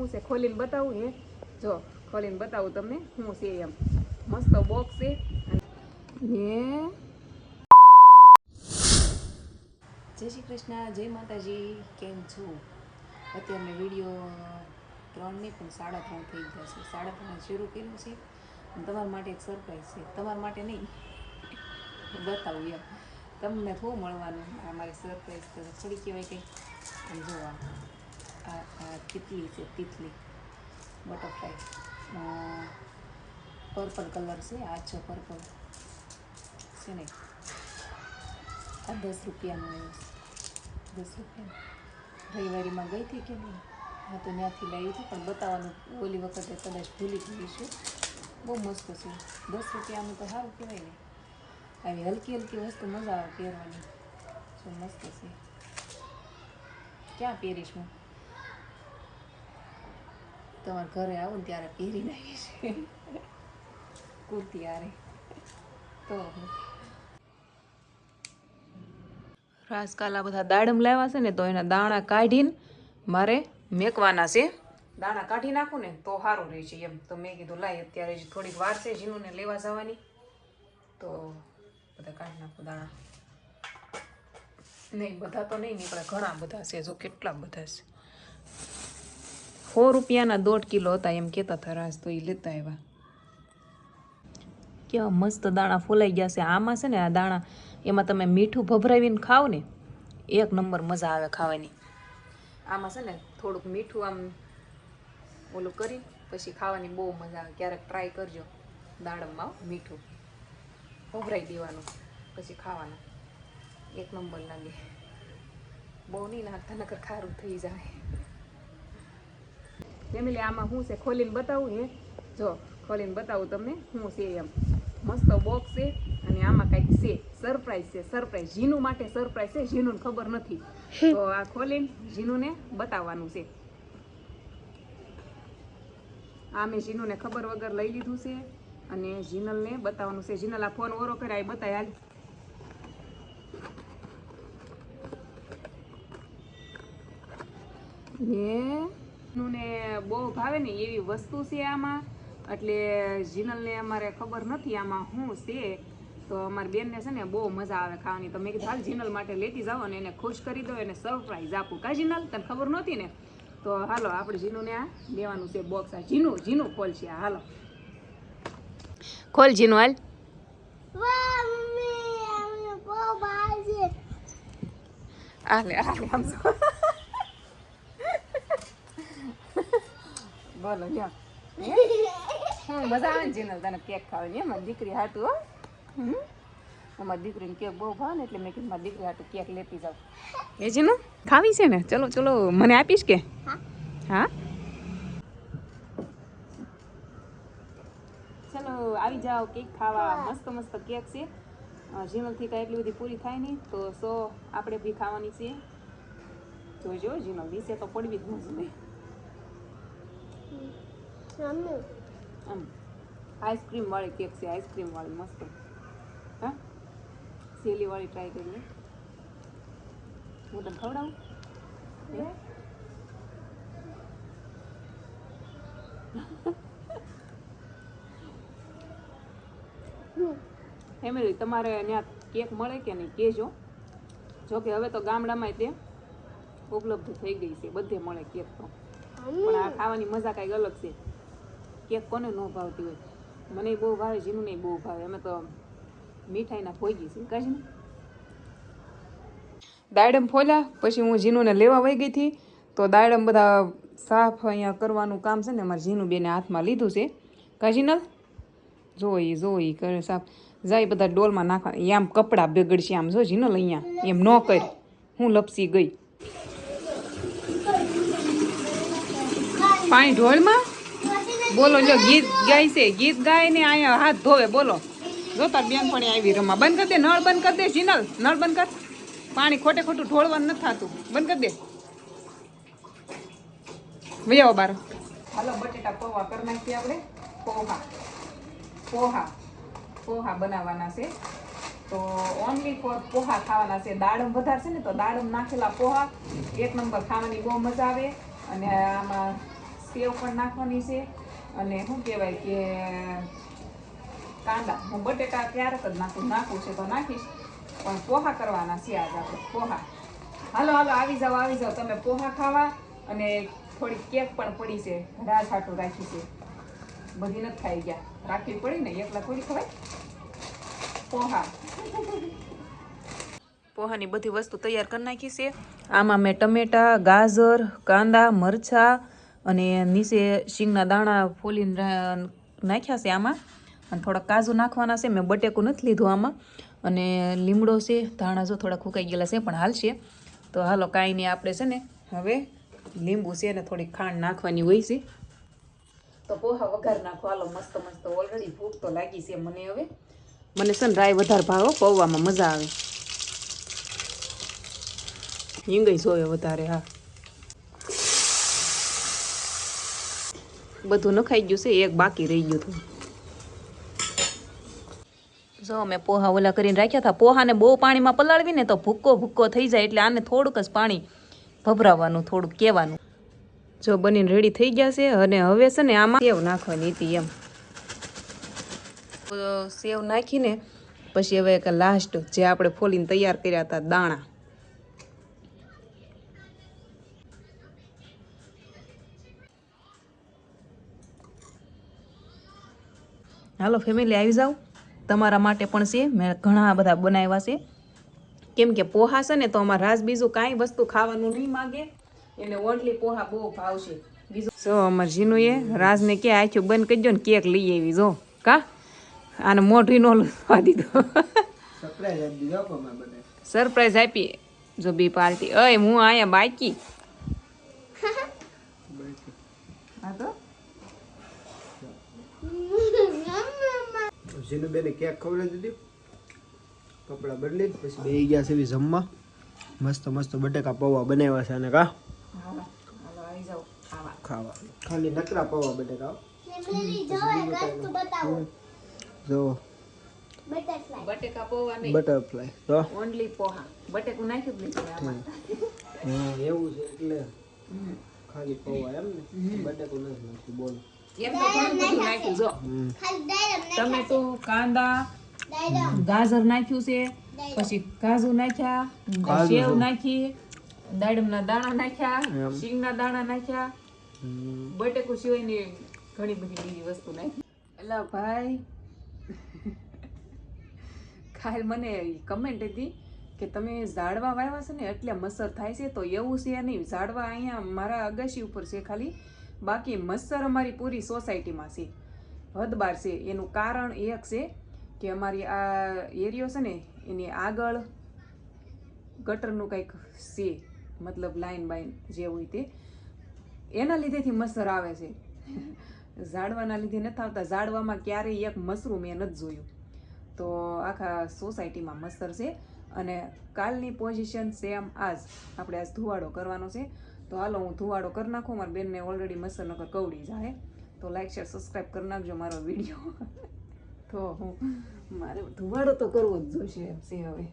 શું છે ખોલીને બતાવું હે જો ખોલીને બતાવું તમને શું છે એમ મસ્ત બોક્સ છે હે જય શ્રી કૃષ્ણ જય માતાજી કેમ છો અત્યારે મેં વિડીયો 3 નહીં પણ 3:30 થઈ ગયા છે 3:30 શરૂ કર્યું છે તમારા માટે એક સરપ્રાઈઝ છે તમારા માટે નહીં બતાવું એમ તમને થોડું મળવાનું અમારી સરપ્રાઈઝ તો છડી કહેવાય કંઈ આમ જો આ તિતલી છે તિતલી બટરફ્લાય પર્પલ કલર છે આ છે પર્પલ છે ને આ 10 રૂપિયાનું આવ્યું 10 રૂપિયાનું રવિવારીમાં ગઈ હતી કે નહીં હા તો ત્યાંથી લાવી હતી પણ બતાવવાનું ઓલી વખતે કદાચ ભૂલી ગઈ છું બહુ મસ્ત છે 10 રૂપિયાનું તો સારું કહેવાય ને આવી હલકી હલકી વસ્તુ મજા આવે પહેરવાની જો મસ્ત છે ક્યાં પહેરીશ હું તમારા ઘરે આવું ને ત્યારે પહેરીને આવીશ કુર્તી આરે તો રાજકાલા બધા દાડમ લાવ્યા છે ને તો એના દાણા કાઢીને મારે મેકવાના છે દાણા કાઢી નાખું ને તો સારું રહે છે એમ તો મેં કીધું લાય અત્યારે જ થોડીક વાર છે જીનુને લેવા જવાની તો બધા કાઢી નાખું દાણા નહીં બધા તો નહીં નીકળે ઘણા બધા છે જો કેટલા બધા છે 100 રૂપિયાના 1.5 કિલો હતા એમ કહેતા હતા રાસ તો એ લેતા આવ્યા કેવા મસ્ત દાણા ફોલાઈ ગયા છે આમાં છે ને આ દાણા એમાં તમે મીઠું ભભરાવીને ખાવ ને એક નંબર મજા આવે ખાવાની આમાં છે ને થોડુંક મીઠું આમ ઓલું કરી પછી ખાવાની બહુ મજા આવે ક્યારેક ટ્રાય કરજો દાડમમાં મીઠું ભભરાઈ દેવાનું પછી ખાવાનું એક નંબર લાગે બહુ નહીં નાખતા નકર ખારું થઈ જાય ફેમિલી આમાં શું છે ખોલીને બતાવું હે જો ખોલીને બતાવું તમને શું છે એમ મસ્ત બોક્સ છે અને આમાં કંઈક છે સરપ્રાઈઝ જીનુ માટે સરપ્રાઈઝ છે જીનુને ખબર નથી તો આ ખોલીને જીનુને બતાવવાનું છે આ મેં જીનુને ખબર વગર લઈ લીધું છે અને જીનલને બતાવવાનું છે જીનલ આ ફોન ઓરો કરે આ બતાય હાલ જીનુને બહુ ભાવે ને એવી વસ્તુ છે આમાં એટલે જીનલને અમારે ખબર નથી આમાં શું છે તો અમારી બેનને છે ને બહુ મજા આવે ખાવાની તો મેં કીધું હાલ જીનલ માટે લેતી જાઓ અને એને ખુશ કરી દો એને સરપ્રાઈઝ આપું કા જીનલ તને ખબર નહોતી ને તો હાલો આપણે જીનુને આ લેવાનું છે બોક્સ આ જીનુ ખોલ છે આ હાલો ખોલ જીનુ હાલ આમ બોલો લ્યો મજા આવે ને જીનલ તને કેક ખાવાની મારી દીકરી હાટું હો અમારી દીકરીને કેક બહુ ભાવે ને એટલે મેં કીધું મારી દીકરી હાટું કેક લેતી જાઉં એ જીનુ ખાવી છે ને ચલો ચલો મને આપીશ કે હા ચલો આવી જાઓ કેક ખાવા મસ્ત મસ્ત કેક છે જીનલથી કાંઈ એટલી બધી પૂરી થાય નહીં તો 100 આપણે બી ખાવાની છે જોઈજો જીનલ વિશે તો પડવી જ નથી આમ આઈસ્ક્રીમ વાળી કેક છે આઈસ્ક્રીમ વાળી મસ્ત હા સેલી વાળી ટ્રાય કરીએ હું તને ખવડાવું ફેમિલી તમારે ત્યાં કેક મળે કે નહીં કહેજો જોકે હવે તો ગામડામાં તે ઉપલબ્ધ થઈ ગઈ છે બધે મળે કેક તો પણ આ ખાવાની મજા કાંઈક અલગ છે કેક કોને ન ભાવતી હોય મને બહુ ભાવે જીનુને બહુ ભાવે અમે તો મીઠાઈના ભોગી છે કાજી ને દાડમ ફોલ્યા પછી હું જીનુને લેવા વહી ગઈ હતી તો દાડમ બધા સાફ અહીંયા કરવાનું કામ છે ને અમારે જીનુ બેને હાથમાં લીધું છે કાજીનલ જોઈ કરે સાફ જાય બધા ડોલમાં નાખવા આમ કપડાં બગડશે આમ જો જીનલ અહીંયા એમ ન કર હું લપસી ગઈ પાણી ઢોળમાં બોલો જો ગીત ગાય છે ગીત ગાય ને અહીંયા હાથ ધોવે બોલો જો તાર બેનપણી આવી રમવા બંધ કરી દે નળ બંધ કરી દે જીનલ નળ બંધ કર પાણી ખોટે ખોટું ઢોળવાનું નથી થતું બંધ કરી દે વૈયાવો બાર હાલો બટેટા પૌવા કરી નાખીએ આપણે પોહા બનાવવાના છે તો ઓનલી ફોર પોહા ખાવાના છે દાડમ વધારે છે ને તો દાડમ નાખેલા પોહા એક નંબર ખાવાની બહુ મજા આવે અને આમાં સેવ પણ નાખવાની છે અને શું કહેવાય કે કાંદા. હું બટેટા ક્યારેક જ નાખું છે તો નાખીશ, પણ પોહા કરવાના છે આજ આપણે પોહા. હાલો હાલો આવી જાઓ તમે પોહા ખાવા. અને થોડી કેક પણ પડી છે, રાજ હાટું રાખી છે, બધી નથી ખાઈ ગયા, રાખવી પડી ને, એકલા થોડી ખવાય. પોહાની બધી વસ્તુ તૈયાર કરી નાખી છે. આમાં મેં ટમેટા, ગાજર, કાંદા, મરચાં અને નીચે શીંગના દાણા ફોલીને નાખ્યા છે આમાં, અને થોડા કાજુ નાખવાના છે. મેં બટેકું નથી લીધું આમાં, અને લીમડો છે, ધાણા જો થોડા ફૂંકાઈ ગયેલા છે પણ હાલશે. તો હાલો કાંઈ નહીં, આપણે છે ને હવે લીંબુ છે ને થોડી ખાંડ નાખવાની હોય છે. તો પોહા વઘાર નાખો હાલો મસ્ત મસ્ત. ઓલરેડી ભૂખ તો લાગી છે મને. હવે મને છે ને રાઈ વધારે ભાવે, પૌવામાં મજા આવે. હિંગઈ જોવે વધારે. હા, બધું નખાઈ ગયું છે, એક બાકી રહી ગયું હતું. જો મેં પોહા ઓલા કરીને રાખ્યા હતા. પોહાને બહુ પાણીમાં પલાળવી ને તો ભૂક્કો થઈ જાય, એટલે આને થોડુંક જ પાણી ભભરાવાનું, થોડુંક કહેવાનું. જો બનીને રેડી થઈ ગયા છે. અને હવે છે ને આમાં સેવ નાખવાની હતી એમ. સેવ નાખીને પછી હવે એક લાસ્ટ જે આપણે ફોલીને તૈયાર કર્યા હતા દાણા. હાલો ફેમિલી આવી જાઓ, તમારા માટે પણ છે. મેં ઘણા બધા બનાવ્યા છે, કેમ કે પોહા છે ને તો અમારા રાજ બીજું કાંઈ વસ્તુ ખાવાનું નહીં માગે, એને ઓનલી પોહા બહુ ભાવશે. બીજું જો અમારે જીનુએ રાજને કે આખું બંધ કરી દો ને કેક લઈ આવી. જો કા આને મોઢું નો લૂસવા દીધો. સરપ્રાઈઝ આપી જો બી પાર્ટી. અય હું અહીંયા બાકી. હા તો જીનુબેને કેક ખવડાવી દીધી, કપડાં બદલી, પછી બેસી ગયા છે જમવા. મસ્ત મસ્ત બટેકા પૌવા બનાવ્યા છે. અને કા ખાવા ખાલી નકરા પૌવા બટેકા. જો બટેકા પૌવા નહીં, બટરફ્લાય તો ઓનલી પોહા. બટેકું નાખ્યું જ નહીં. હા એવું છે, એટલે ખાલી પૌવા એમ ને, બટેકું નથી નાખ્યું. બોલો એમ તો ઘણું બધું નાખ્યું. જો ટમેટું, કાંદા, ગાજર નાખ્યું છે, પછી કાજુ નાખ્યા, સેવ નાખી, દાડમના દાણા નાખ્યા, શીંગના દાણા નાખ્યા, બટેકું સિવાયની ઘણી બધી બીજી વસ્તુ નાખી. એલા ભાઈ કાલ મને કમેન્ટ હતી કે તમે ઝાડવા વાવ્યા છે ને એટલે મચ્છર થાય છે. તો એવું છે નહીં, ઝાડવા અહીંયા મારા અગાશી ઉપર છે ખાલી, બાકી મચ્છર અમારી પૂરી સોસાયટીમાં છે, હદબાર છે. એનું કારણ એક છે કે અમારી આ એરિયો છે ને એની આગળ ગટરનું કંઈક છે, મતલબ લાઈન બાઈન જે હોય તે, એના લીધેથી મચ્છર આવે છે. ઝાડવાના લીધે નથી આવતા. ઝાડવામાં ક્યારેય એક મશરૂમ મેં નથી જોયું. તો આખા સોસાયટીમાં મચ્છર છે. અને કાલની પોઝિશન સેમ આજ આપણે આજ ધુવાડો કરવાનો છે. તો હાલો હું ધુવાડો કરી નાખું. મારી બેનને ઓલરેડી મચ્છર નકર કવડી જાય. તો લાઈક શેર સબસ્ક્રાઈબ કરી નાખજો મારો વિડીયો. તો હું મારે ધુવાડો તો કરવો જ જોઈશે એમ છે હવે.